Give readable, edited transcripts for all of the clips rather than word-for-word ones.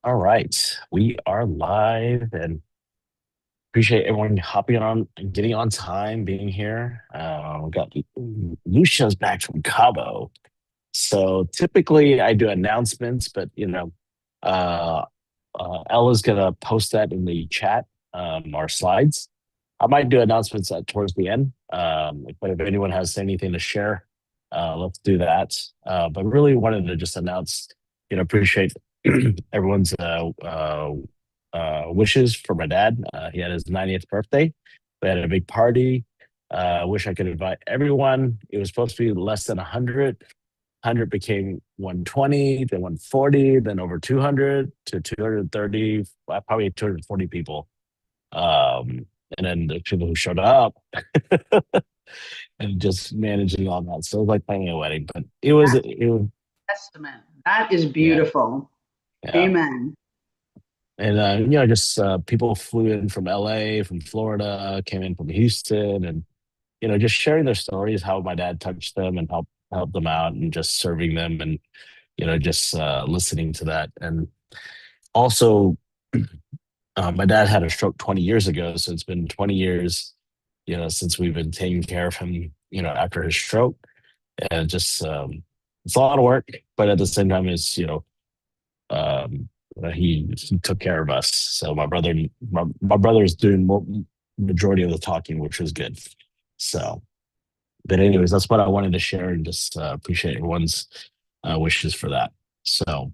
All right, we are live and appreciate everyone hopping on and getting on time, being here. We got Lucia's back from Cabo. So typically I do announcements, but uh, Ella's gonna post that in the chat, our slides. I might do announcements towards the end, but if anyone has anything to share, let's do that. But really wanted to just announce, appreciate everyone's wishes for my dad. He had his 90th birthday. We had a big party. Wish I could invite everyone. It was supposed to be less than 100. 100 became 120, then 140, then over 200 to 230, probably 240 people. And then the people who showed up and just managing all that. So it was like planning a wedding, but it was, Testament. That is yeah, beautiful. yeah. Amen. And just people flew in from LA, from Florida, came in from Houston, and just sharing their stories, how my dad touched them and helped them out, and just serving them, and just listening to that. And also, my dad had a stroke 20 years ago, so it's been 20 years, since we've been taking care of him, after his stroke, and just it's a lot of work, but at the same time, it's um, he took care of us. So my brother is doing majority of the talking, which was good. So, but anyways, that's what I wanted to share, and just appreciate everyone's wishes for that. So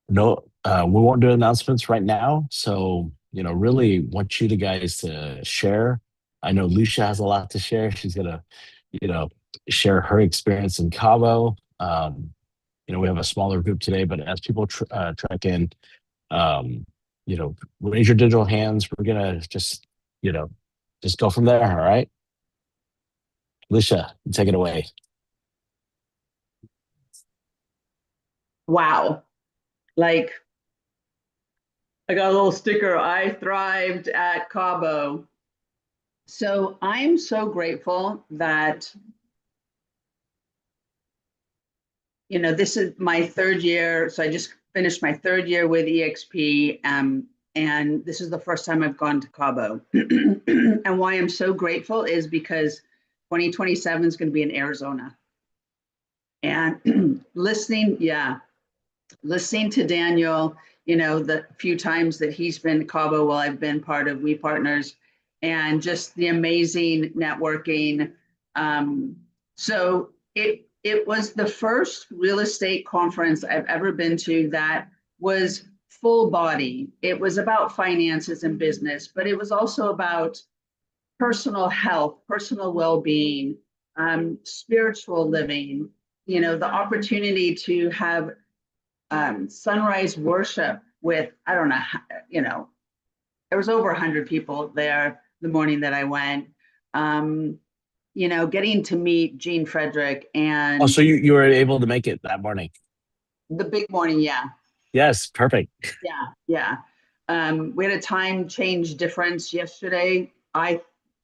no, we won't do announcements right now. So really want you to guys to share. I know Lucia has a lot to share. She's gonna you know share her experience in Cabo. We have a smaller group today, but as people track in, um, raise your digital hands. We're gonna you know, just go from there. All right, Lucia, take it away. Wow. Like I got a little sticker. I thrived at Cabo. So I'm so grateful that, this is my third year. So I just finished my third year with EXP. And this is the first time I've gone to Cabo. And why I'm so grateful is because 2027 is going to be in Arizona. And listening to Daniel, the few times that he's been to Cabo while I've been part of We Partners, and just the amazing networking. So it was the first real estate conference I've ever been to that was full body. It was about finances and business, but it was also about personal health, personal well-being, spiritual living, the opportunity to have sunrise worship with, I don't know, there was over 100 people there the morning that I went. Um, getting to meet Gene Frederick Oh, and so you were able to make it that morning? the big morning. Yeah, Yes, perfect. yeah, yeah. We had a time change difference yesterday.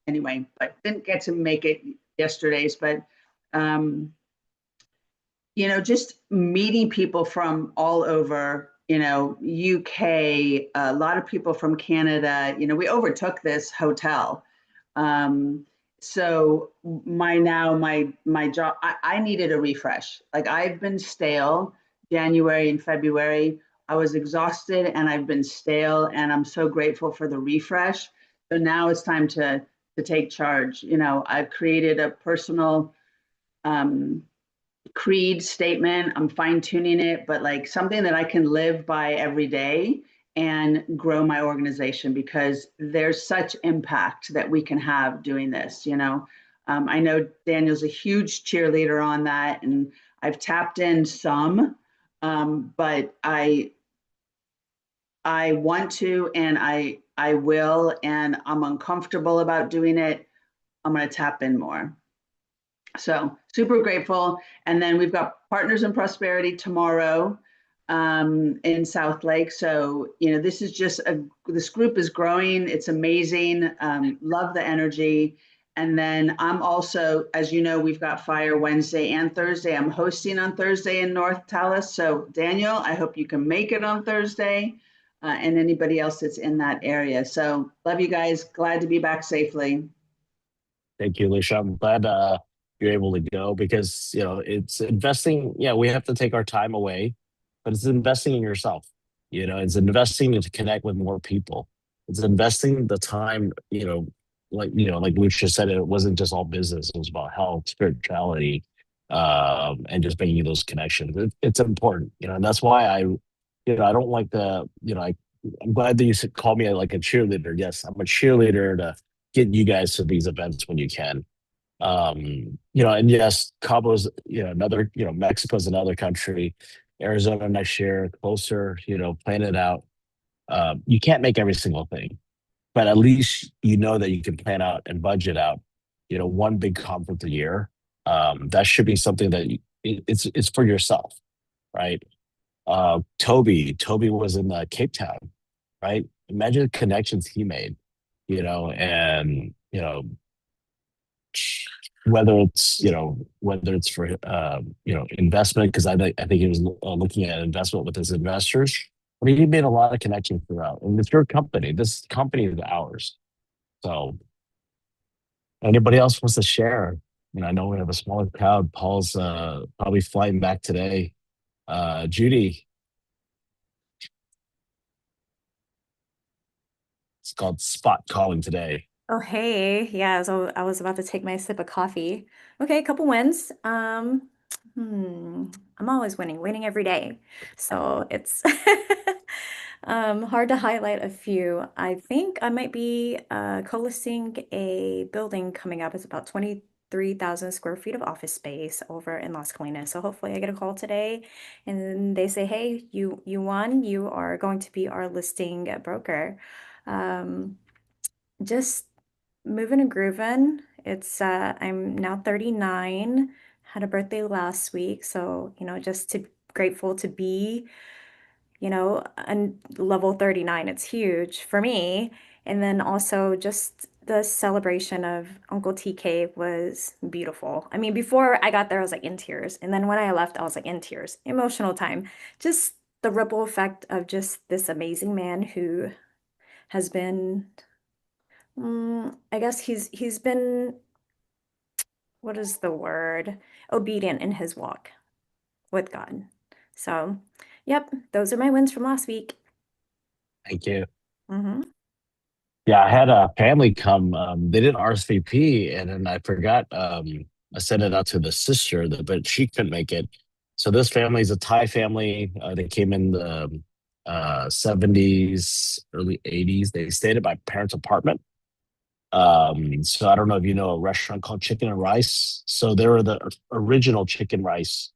Anyway, but didn't get to make it yesterday's, but um, just meeting people from all over, UK, a lot of people from Canada. We overtook this hotel. Um, so my job, I needed a refresh. Like I've been stale January and February. I was exhausted and I've been stale, and I'm so grateful for the refresh. So now it's time to take charge. I've created a personal um, creed statement. I'm fine tuning it, but like something that I can live by every day and grow my organization, because there's such impact that we can have doing this. I know Daniel's a huge cheerleader on that, and I've tapped in some, but I want to, and I will, and I'm uncomfortable about doing it. I'm going to tap in more. So super grateful. And then we've got Partners in Prosperity tomorrow in South Lake. So, this is this group is growing. It's amazing. Love the energy. And then I'm also, as you know, we've got Fire Wednesday and Thursday. I'm hosting on Thursday in North Tallis. So Daniel, I hope you can make it on Thursday. and anybody else that's in that area. So love you guys. Glad to be back safely. Thank you, Alicia. I'm glad you're able to go because it's investing. Yeah, we have to take our time away, but it's investing in yourself. It's investing to connect with more people. It's investing the time. Like Lucia said, it wasn't just all business. It was about health, spirituality, and just making those connections. It's important. And that's why I don't like I'm glad that called me like a cheerleader. Yes, I'm a cheerleader to get you guys to these events when you can. And yes, Cabo's, Mexico's another country, Arizona next year, closer, plan it out. You can't make every single thing, but at least you know that you can plan out and budget out, one big conference a year. That should be something that it's for yourself, right? Toby was in Cape Town, right? Imagine the connections he made, and whether it's for investment because I think he was looking at investment with his investors. I mean, he made a lot of connections throughout, and it's your company. This company is ours. So, anybody else wants to share? I know we have a smaller crowd. Paul's probably flying back today. Judy, it's called spot calling today. Oh, hey. Yeah, so I was about to take my sip of coffee. Okay, a couple wins. Hmm, I'm always winning every day. So it's hard to highlight a few. I think I might be co-listing a building coming up. It's about 23,000 square feet of office space over in Las Colinas. So hopefully I get a call today and then they say, hey, you won. You are going to be our listing broker. Um, just moving and grooving. I'm now 39, had a birthday last week, so just to grateful to be, on level 39. It's huge for me. And then also just the celebration of Uncle TK was beautiful. I mean, before I got there, I was like in tears. And then when I left, I was like in tears. Emotional time. Just the ripple effect of just this amazing man who has been I guess he's been, what is the word? Obedient in his walk with God. So, yep, those are my wins from last week. Thank you. Hmm. Yeah, I had a family come. They didn't RSVP, and then I forgot. I sent it out to the sister, but she couldn't make it. So this family is a Thai family. They came in the '70s, early '80s. They stayed at my parents' apartment. So I don't know if you know a restaurant called Chicken and Rice. So they were the original chicken rice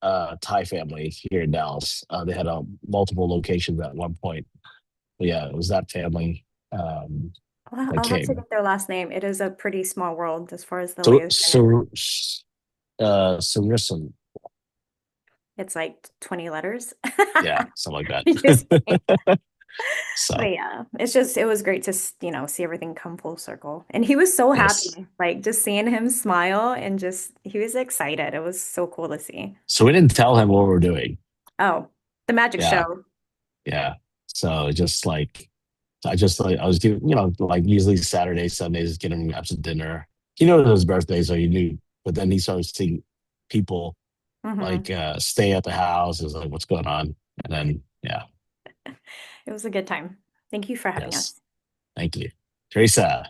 Thai family here in Dallas. They had multiple locations at one point. But yeah, it was that family Well, that I'll have to came. get their last name. It is a pretty small world as far as the So, Laos dynamic. so, Sarissa, It's like 20 letters. yeah, something like Just kidding. that. So, But yeah, it was great to, see everything come full circle. And he was so yes. happy, like just seeing him smile and just, he was excited. It was so cool to see. So we didn't tell him what we're doing. Oh, the magic Yeah, show. yeah. So just like I was doing, like usually Saturdays, Sundays, getting him out to dinner. He knew it was his birthday, so he knew. But then he started seeing people Hmm. like stay at the house. It was like, what's going on? And then, yeah, It was a good time. Thank you for having yes. us. Thank you. Teresa,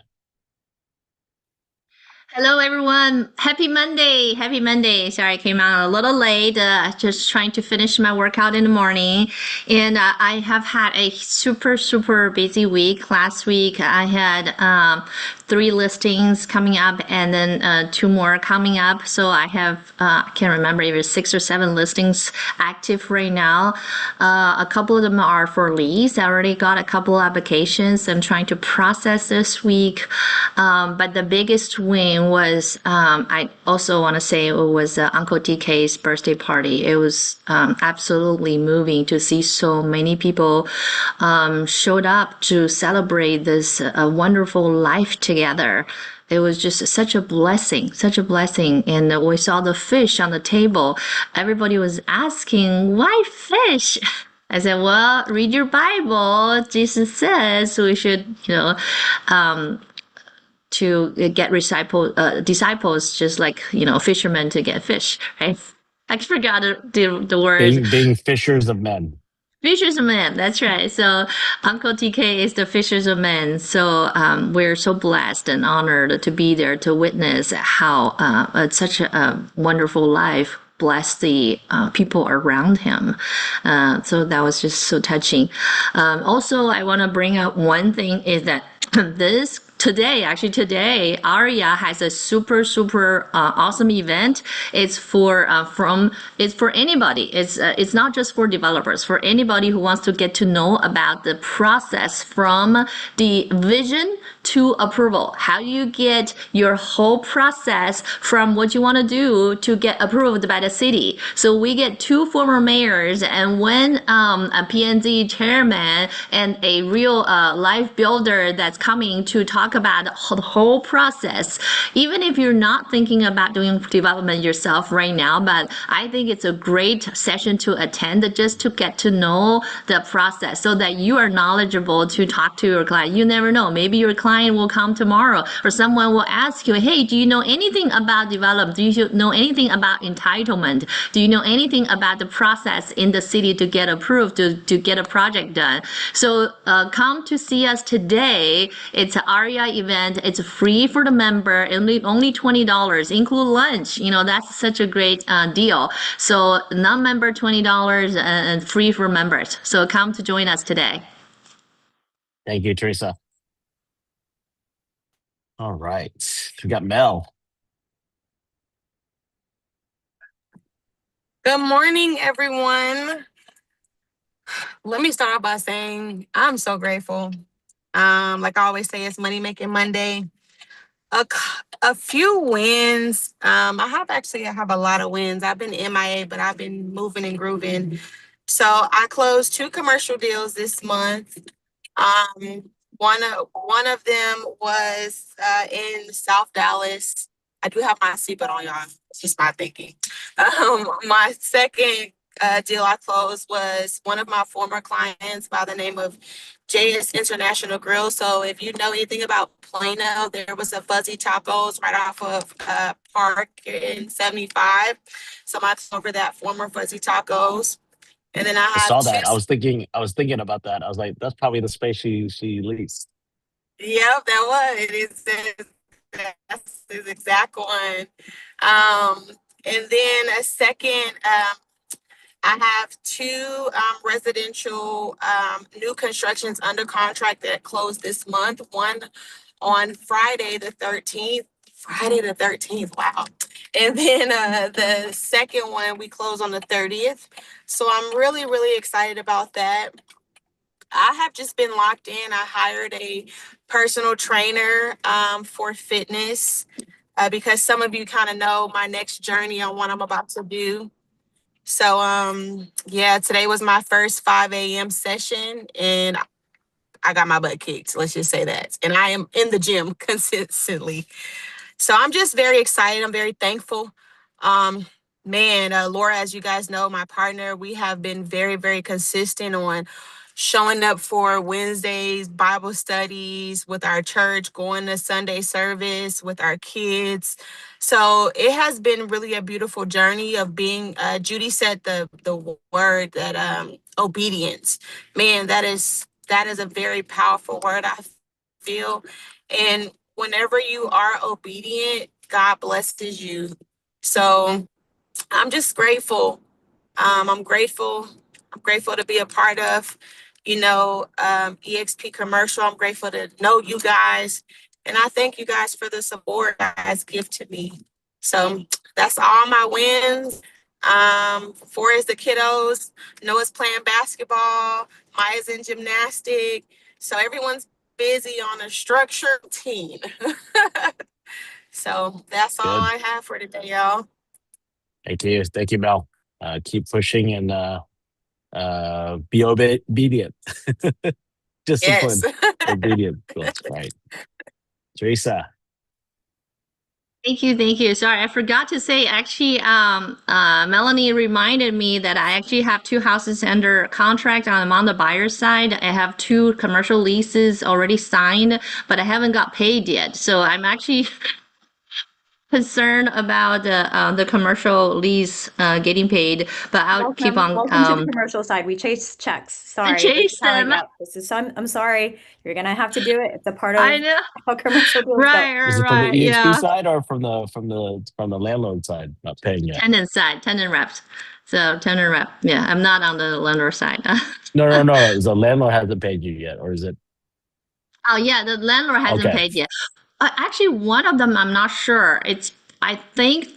Hello, everyone. Happy Monday. Happy Monday. Sorry, I came out a little late. Just trying to finish my workout in the morning. And I have had a super, super busy week. Last week, I had 3 listings coming up and then 2 more coming up. So I have, I can't remember if it's 6 or 7 listings active right now. A couple of them are for leads. I already got a couple applications I'm trying to process this week. But the biggest win was, I also want to say it was Uncle TK's birthday party. It was absolutely moving to see so many people showed up to celebrate this wonderful life together. It was just such a blessing, such a blessing. And we saw the fish on the table. Everybody was asking, why fish? I said, well, read your Bible. Jesus says we should, um, to get disciples, just like, fishermen to get fish, right? I forgot the words. Being fishers of men. Fishers of men, that's right. So Uncle TK is the Fishers of Men. So we're so blessed and honored to be there to witness how such a wonderful life bless the people around him. So that was just so touching. Also, I want to bring up one thing is that today, Aria has a super awesome event. It's for anybody. It's not just for developers. For anybody who wants to get to know about the process from the vision to approval. How you get your whole process from what you want to do to get approved by the city. So we get 2 former mayors and one a PNZ chairman and a real life builder that's coming to talk about the whole process. Even if you're not thinking about doing development yourself right now, but I think it's a great session to attend just to get to know the process so that you are knowledgeable to talk to your client. You never know. Maybe your client will come tomorrow or someone will ask you, hey, do you know anything about development? Do you know anything about entitlement? Do you know anything about the process in the city to get approved, to get a project done? So come to see us today. It's an ARIA event. It's free for the member, only $20, include lunch. That's such a great deal. So non-member $20 and free for members. So come to join us today. Thank you, Teresa. All right. We got Mel. Good morning, everyone. Let me start off by saying I'm so grateful. Like I always say, it's Money Making Monday. A few wins. I have a lot of wins. I've been MIA, but I've been moving and grooving. So I closed 2 commercial deals this month. One of them was in South Dallas. I do have my seatbelt on, y'all. It's just my thinking. My second deal I closed was one of my former clients by the name of JS International Grill. So if you know anything about Plano, there was a Fuzzy Tacos right off of Park in 75. So I took over that former Fuzzy Tacos. And then I I have saw 2. that. I was thinking about that. I was like, that's probably the space she leased. Yep, that was. That's his exact one. And then a second, I have 2 residential new constructions under contract that closed this month. One on Friday the 13th. Friday the 13th. Wow. And then the second one we close on the 30th. So I'm really, really excited about that. I have just been locked in. I hired a personal trainer for fitness because some of you kind of know my next journey on what I'm about to do. So yeah, today was my first 5 a.m. session and I got my butt kicked. Let's just say that. And I am in the gym consistently. So I'm just very excited. I'm very thankful. Laura, as you guys know, my partner, we have been very, very consistent on showing up for Wednesdays, Bible studies with our church, going to Sunday service with our kids. So it has been really a beautiful journey of being, Judy said the word that obedience. Man, that is a very powerful word, I feel. And whenever you are obedient, God blesses you. So I'm just grateful. I'm grateful. I'm grateful to be a part of, EXP Commercial. I'm grateful to know you guys. And I thank you guys for the support you guys give to me. So that's all my wins. 4 is the kiddos. Noah's playing basketball. Maya's in gymnastic. So everyone's busy on a structured team. So that's all Good. I have for today, y'all. Thank you, Mel. Keep pushing and be obedient. Yes. Disciplined, obedient. That's right. Teresa. Thank you, thank you. Sorry, I forgot to say. Actually, Melanie reminded me that I actually have two houses under contract. I'm on the buyer's side. I have two commercial leases already signed, but I haven't got paid yet. So I'm actually concerned about the commercial lease getting paid. But I'll keep Welcome, on welcome to the commercial side. We chase checks. Sorry, this is chase how. them. Yeah, this is. I'm sorry. You're gonna have to do it. It's a part I of know. how commercial deals go. Right, right, Is it from the right. EXP Yeah. side or from the landlord side not paying yet? Tenant side, tenant reps. So tenant rep. Yeah, I'm not on the landlord side. No, no, no. The landlord hasn't paid you yet, or is it? Oh yeah, the landlord hasn't Okay. paid yet. Actually, one of them I'm not sure. I think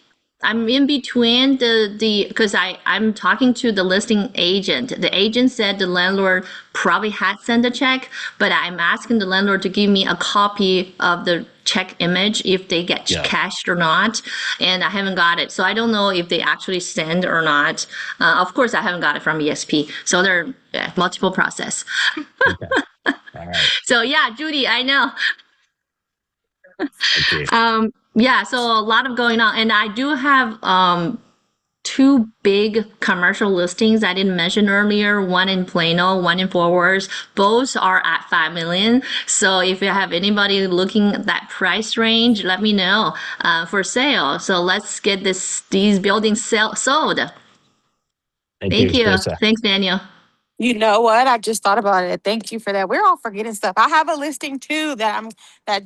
I'm in between the because I'm talking to the listing agent. The agent said the landlord probably had sent a check, but I'm asking the landlord to give me a copy of the check image if they get Yeah. cashed or not, and I haven't got it. So I don't know if they actually send or not. Of course, I haven't got it from EXP. So there are multiple process. Okay. All right. So yeah, Judy, I know. Thank you. Yeah, so a lot of going on, and I do have two big commercial listings I didn't mention earlier. One in Plano, one in Fort Worth. Both are at 5 million. So if you have anybody looking at that price range, let me know for sale. So let's get these buildings sold. Thank Thank you, you. Teresa. Thanks, Daniel. You know what? I just thought about it. Thank you for that. We're all forgetting stuff. I have a listing too that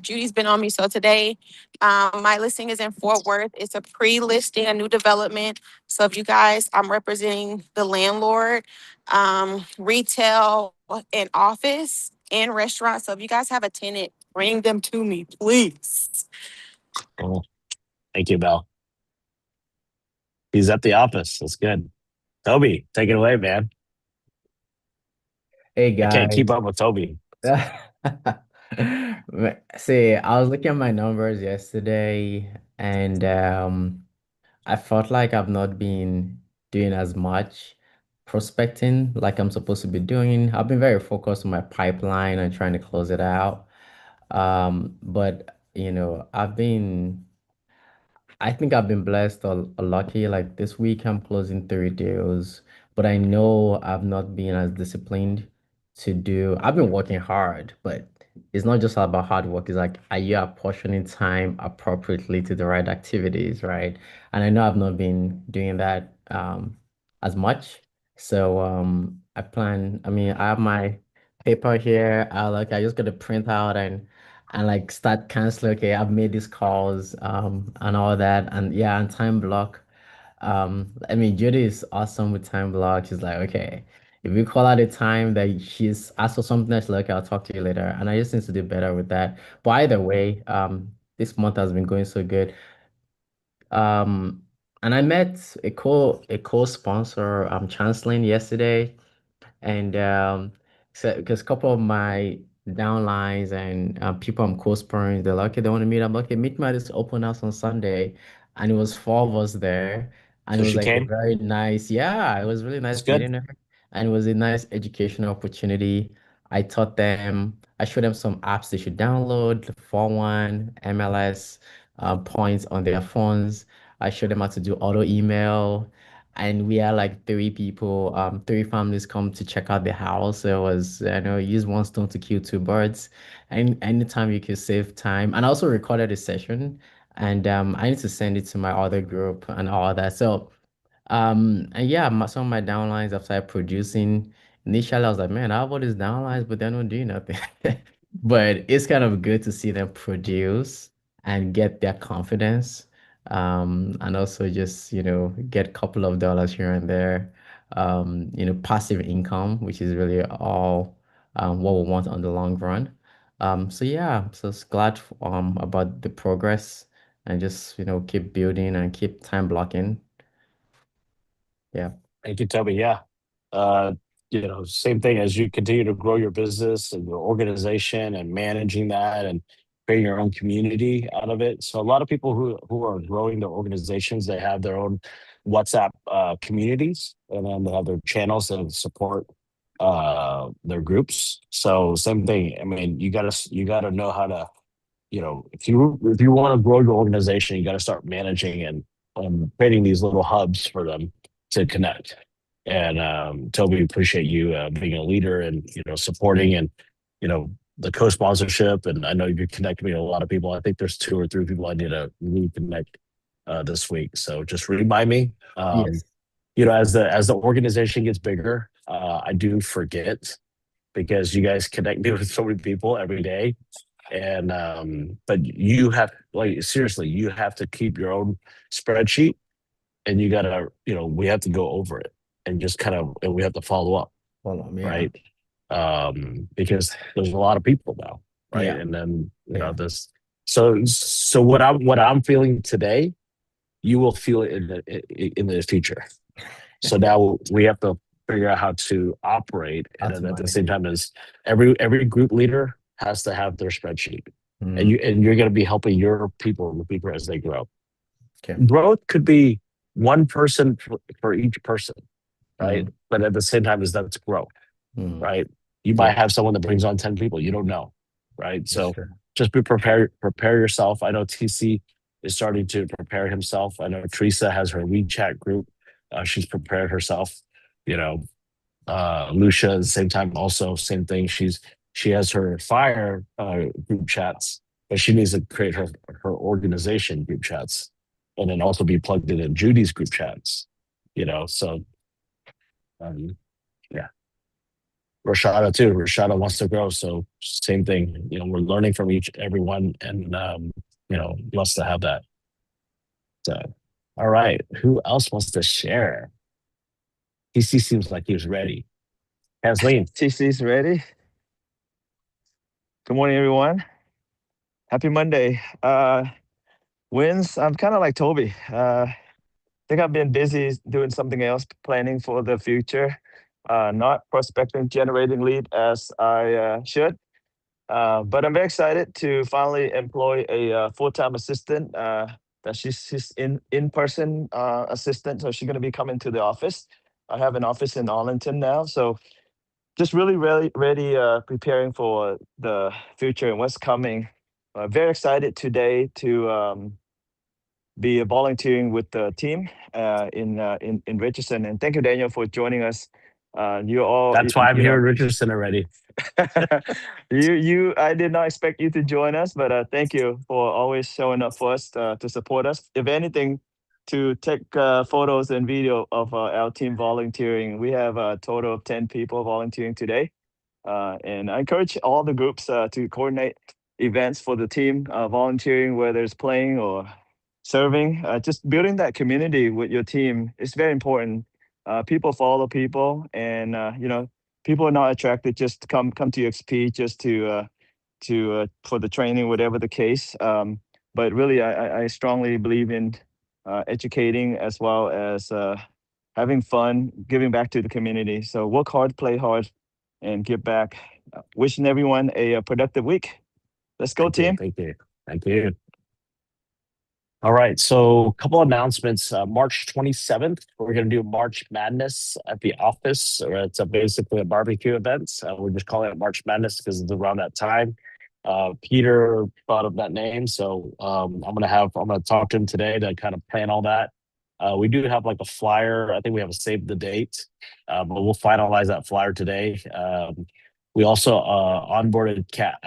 Judy's been on me. So today, my listing is in Fort Worth. It's a pre-listing, a new development. So if you guys, I'm representing the landlord, retail and office and restaurant. So if you guys have a tenant, bring them to me, please. Oh, thank you, Belle. He's at the office. That's good. Toby, take it away, man. Hey I can't keep guys. up with Toby. See, I was looking at my numbers yesterday and I felt like I've not been doing as much prospecting like I'm supposed to be doing. I've been very focused on my pipeline and trying to close it out. But I think I've been blessed or lucky. Like this week, I'm closing 3 deals, but I know I've not been as disciplined to do. I've been working hard, but it's not just about hard work. It's like, are you apportioning time appropriately to the right activities, right? And I know I've not been doing that as much. So I mean, I have my paper here. I just got to print out and like start canceling. Okay, I've made these calls, and all that, and yeah, and time block. I mean, Judy is awesome with time block. She's like, okay, if you call out a time that she's asked for something, that's like, I'll talk to you later, and I just need to do better with that. But either way, this month has been going so good. Um, and I met a co-sponsor, Chanceling yesterday. And so because a couple of my downlines and people I'm co-sparring, they're like, okay, they want to meet. I'm like, okay, meet me at this open house on Sunday. And it was 4 of us there. And So it was she like a came. very nice, yeah, it was really It's nice good. meeting her. And it was a nice educational opportunity. I showed them some apps they should download, the 4-1, MLS points on their phones. I showed them how to do auto email, and we had like 3 people, 3 families come to check out the house. So it was, I know, use one stone to kill 2 birds. And anytime you can save time. And I also recorded a session, and I need to send it to my other group and all that. So and yeah, some of my downlines after I producing, initially I was like, man, I have all these downlines, but they don't do nothing. But it's kind of good to see them produce and get their confidence. And also just, get a couple of dollars here and there. Passive income, which is really all what we want on the long run. So yeah, so it's glad about the progress and just, keep building and keep time blocking. Yeah. Thank you, Toby. Yeah. Uh, same thing as you continue to grow your business and your organization and managing that and creating your own community out of it. So a lot of people who are growing their organizations, they have their own WhatsApp communities, and then they have their channels that support their groups. So same thing. I mean, you gotta know how to if you want to grow your organization, you got to start managing and creating these little hubs for them to connect. And Toby, appreciate you being a leader and supporting and the co-sponsorship. And I know you connected me to a lot of people. I think there's 2 or 3 people I need to reconnect this week. So just remind me. Yes. As the organization gets bigger, I do forget because you guys connect me with so many people every day. And but you have, like, seriously, you have to keep your own spreadsheet, and you gotta, we have to go over it and just and we have to follow up, Hold on. Yeah. right? Because there's a lot of people now, right? Yeah. And then Yeah. this. So what I'm feeling today, you will feel it in the future. So now we have to figure out how to operate, and How to then at the manage same it. time as every group leader has to have their spreadsheet, and Mm. you're going to be helping your people as they grow. Okay. Growth could be one person for each person, right? Mm. But at the same time as that's growth, Mm. right? You Yeah. might have someone that brings on 10 people. You don't know, right? That's So true. just prepare yourself. I know TC is starting to prepare himself. I know Teresa has her WeChat group. She's prepared herself. You know, Lucia at the same time also same thing. She has her fire group chats, but she needs to create her organization group chats, and then also be plugged in Judy's group chats. So um, yeah. Rashada too. Rashada wants to grow, so same thing. We're learning from everyone, and blessed to have that. So, all right, who else wants to share? TC seems like he was ready. Kathleen. TC's ready. Good morning, everyone. Happy Monday. Wins. I'm kind of like Toby. Think I've been busy doing something else, planning for the future, not prospecting, generating lead as I should. But I'm very excited to finally employ a full-time assistant. That she's in-person assistant, so she's going to be coming to the office. I have an office in Arlington now, so just really, really ready, preparing for the future and what's coming. Very excited today to be volunteering with the team in Richardson. And thank you, Daniel, for joining us. You all, That's why I'm you here know, in Richardson already. I did not expect you to join us, but thank you for always showing up for us to support us. If anything, to take photos and video of our team volunteering. We have a total of 10 people volunteering today. And I encourage all the groups to coordinate events for the team, volunteering, whether it's playing or serving. Just building that community with your team is very important. People follow people, and people are not attracted just to come to XP just to for the training, whatever the case. But really, I strongly believe in educating as well as having fun, giving back to the community. So work hard, play hard, and give back. Wishing everyone a productive week. Let's go, Thank you. team. Thank you. Thank you. All right. So a couple announcements. March 27th, we're going to do March Madness at the office. It's basically a barbecue event. We're just calling it March Madness because it's around that time. Peter thought of that name. So I'm going to talk to him today to kind of plan all that. We do have like a flyer. I think we have a save the date, but we'll finalize that flyer today. We also onboarded Kat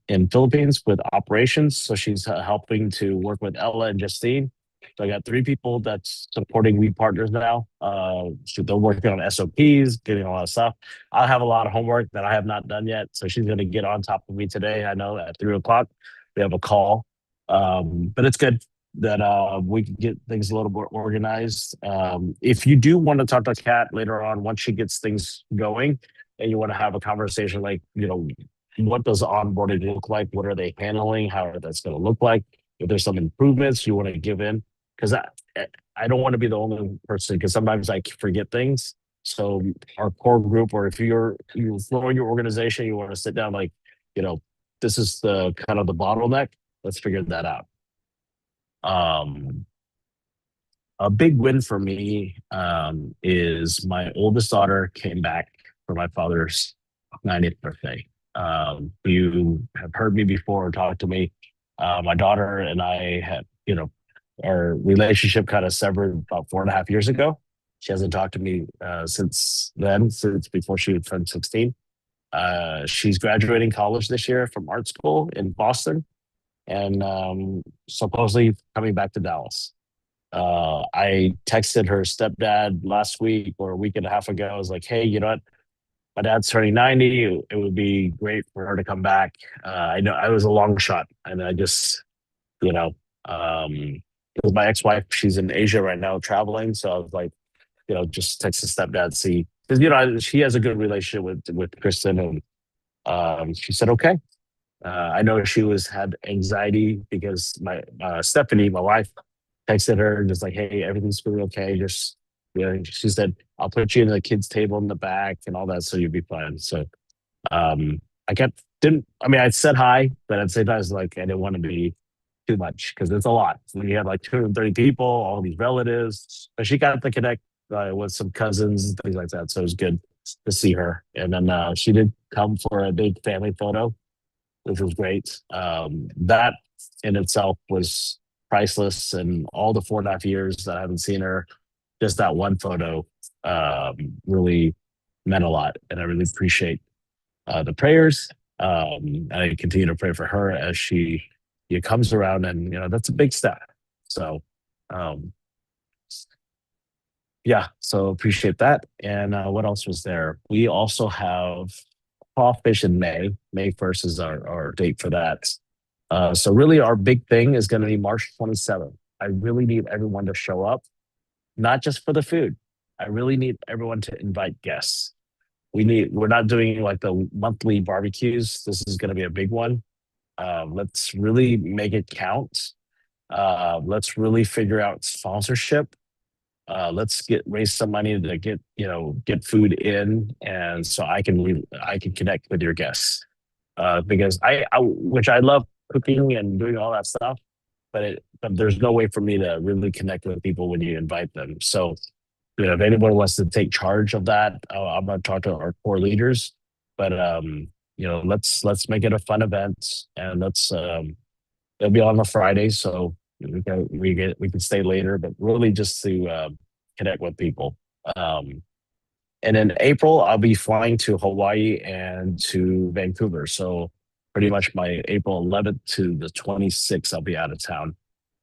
in Philippines with operations. So she's helping to work with Ella and Justine. So I got 3 people that's supporting We Partners now. So they're working on SOPs, getting a lot of stuff. I have a lot of homework that I have not done yet. So she's going to get on top of me today. I know at 3:00 we have a call, but it's good that we can get things a little more organized. If you do want to talk to Kat later on, once she gets things going, and you want to have a conversation like, what does onboarding look like? What are they handling? How that's going to look like? If there's some improvements you want to give in, because I don't want to be the only person, because sometimes I forget things. So our core group, or if you're throwing your organization, you want to sit down like, this is the kind of the bottleneck. Let's figure that out. A big win for me is my oldest daughter came back for my father's 90th birthday. You have heard me before or talked to me. My daughter and I had, our relationship kind of severed about 4.5 years ago. She hasn't talked to me since then, since before she turned 16. She's graduating college this year from art school in Boston and supposedly coming back to Dallas. I texted her stepdad last week or a week and a half ago. I was like, hey, you know what? My dad's turning 90. It would be great for her to come back. I know I was a long shot, and I just, you know, because my ex-wife, she's in Asia right now traveling. So I was like, just text the stepdad, see, because she has a good relationship with Kristen, and she said okay. I know she had anxiety because my Stephanie, my wife, texted her and just like, hey, everything's going okay. Just she said, I'll put you in the kids' table in the back and all that, so you'll be fine. So I didn't. I mean, I said hi, but at the same time, I was like, I didn't want to be too much because it's a lot. When you have like 230 people, all these relatives, but she got to connect with some cousins and things like that. So it was good to see her. And then she did come for a big family photo, which was great. That in itself was priceless. And all the 4.5 years that I haven't seen her, just that one photo really meant a lot. And I really appreciate the prayers. I continue to pray for her as she comes around, and that's a big step. So, um, yeah, so appreciate that. And what else was there? We also have crawfish in May. May 1st is our date for that. So really, our big thing is going to be March 27th. I really need everyone to show up, not just for the food. I really need everyone to invite guests. We're not doing like the monthly barbecues. This is going to be a big one. Let's really make it count. Let's really figure out sponsorship. Let's raise some money to get food in, and so I can connect with your guests. Because which I love cooking and doing all that stuff, but there's no way for me to really connect with people when you invite them. So if anyone wants to take charge of that, I'm gonna talk to our core leaders. But let's make it a fun event, and it'll be on a Friday, so we can stay later, but really just to connect with people. And in April, I'll be flying to Hawaii and to Vancouver. So pretty much my April 11th to the 26th, I'll be out of town.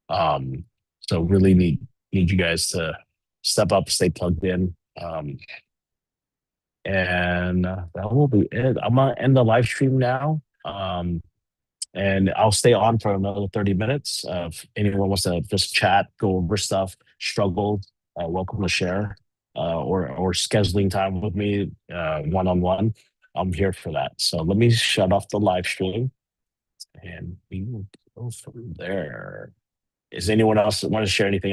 So really need you guys to step up, stay plugged in. And that will be it. I'm gonna end the live stream now. And I'll stay on for another 30 minutes. If anyone wants to just chat, go over stuff, struggle, welcome to share, or scheduling time with me one-on-one. I'm here for that. So let me shut off the live stream, and we will go from there. Is anyone else want to share anything